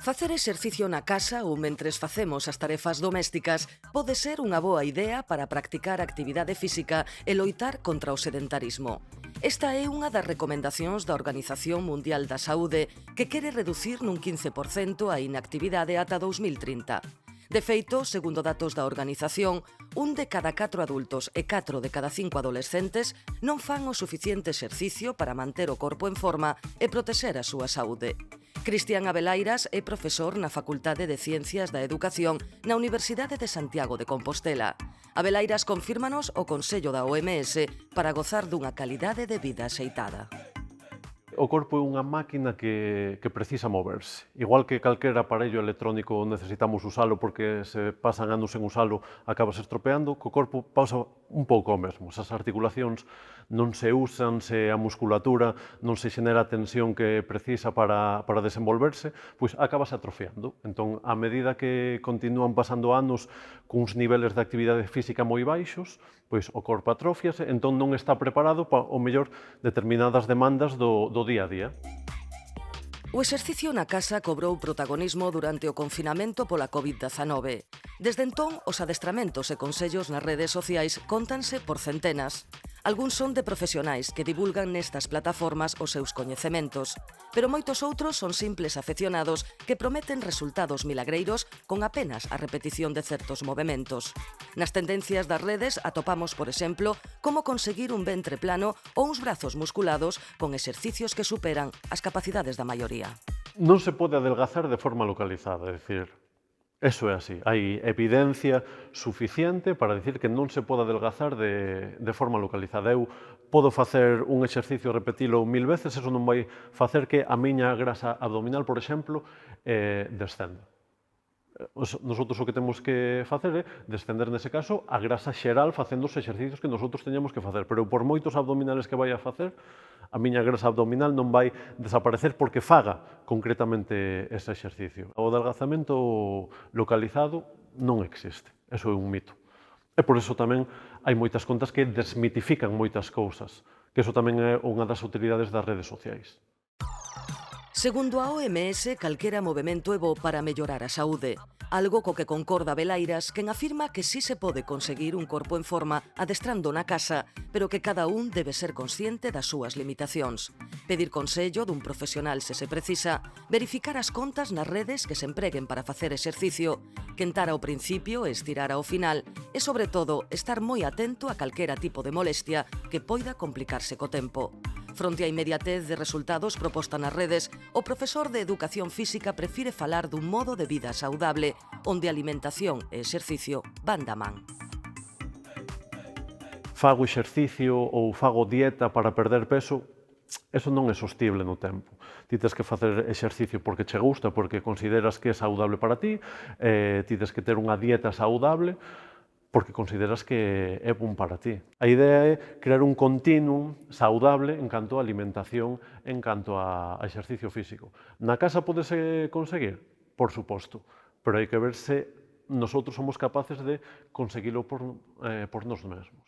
Facer exercicio na casa ou mentres facemos as tarefas domésticas pode ser unha boa idea para practicar actividade física e loitar contra o sedentarismo. Esta é unha das recomendacións da Organización Mundial da Saúde, que quere reducir nun 15% a inactividade ata 2030. De feito, segundo datos da organización, 1 de cada 4 adultos e 4 de cada 5 adolescentes non fan o suficiente exercicio para manter o corpo en forma e protexer a súa saúde. Cristian Abelairas é profesor na Facultade de Ciencias da Educación na Universidade de Santiago de Compostela. Abelairas confírmanos o Consello da OMS para gozar dunha calidade de vida axeitada. O corpo é unha máquina que precisa moverse. Igual que calquera aparello electrónico necesitamos usalo porque se pasan anos sen usalo acabas estropeando, co corpo pasa un pouco o mesmo. As articulacións non se usan, se a musculatura non se xenera a tensión que precisa para desenvolverse, pois acabase atrofiando. Entón, a medida que continúan pasando anos cuns niveles de actividade física moi baixos, pois o corpo atrofiase, entón non está preparado para, o mellor, determinadas demandas do día a día. O exercicio na casa cobrou protagonismo durante o confinamento pola COVID-19. Desde entón, os adestramentos e consellos nas redes sociais cóntanse por centenas. Algúns son de profesionais que divulgan nestas plataformas os seus coñecementos, pero moitos outros son simples afeccionados que prometen resultados milagreiros con apenas a repetición de certos movementos. Nas tendencias das redes atopamos, por exemplo, como conseguir un ventre plano ou uns brazos musculados con exercicios que superan as capacidades da maioría. Non se pode adelgazar de forma localizada, é dicir, eso é así. Hai evidencia suficiente para dicir que non se pode adelgazar de forma localizada. Eu podo facer un exercicio e repetilo 1000 veces, eso non vai facer que a miña grasa abdominal, por exemplo, descenda. Nosotros o que temos que facer é descender, nese caso, a grasa xeral facendo os exercicios que nosotros teñamos que facer. Pero por moitos abdominales que vai a facer, a miña grasa abdominal non vai desaparecer porque faga concretamente ese exercicio. O adelgazamento localizado non existe. Eso é un mito. E por iso tamén hai moitas contas que desmitifican moitas cousas, que iso tamén é unha das utilidades das redes sociais. Segundo a OMS, calquera movemento é bo para mellorar a saúde. Algo co que concorda Abelairas, quen afirma que sí se pode conseguir un corpo en forma adestrando na casa, pero que cada un debe ser consciente das súas limitacións. Pedir consello dun profesional se precisa, verificar as contas nas redes que se empreguen para facer exercicio, quentar ao principio e estirar ao final, e, sobre todo, estar moi atento a calquera tipo de molestia que poida complicarse co tempo. Fronte á inmediatez de resultados proposta nas redes, o profesor de Educación Física prefire falar dun modo de vida saudable, onde alimentación e exercicio van da man. Fago exercicio ou fago dieta para perder peso, eso non é sostible no tempo. Ti tes que facer exercicio porque che gusta, porque consideras que é saudable para ti, ti tes que ter unha dieta saudable, porque consideras que é bon para ti. A idea é crear un continuum saudable en canto a alimentación, en canto a exercicio físico. Na casa podese conseguir? Por suposto, pero hai que ver se nosotros somos capaces de conseguilo por nós mesmos.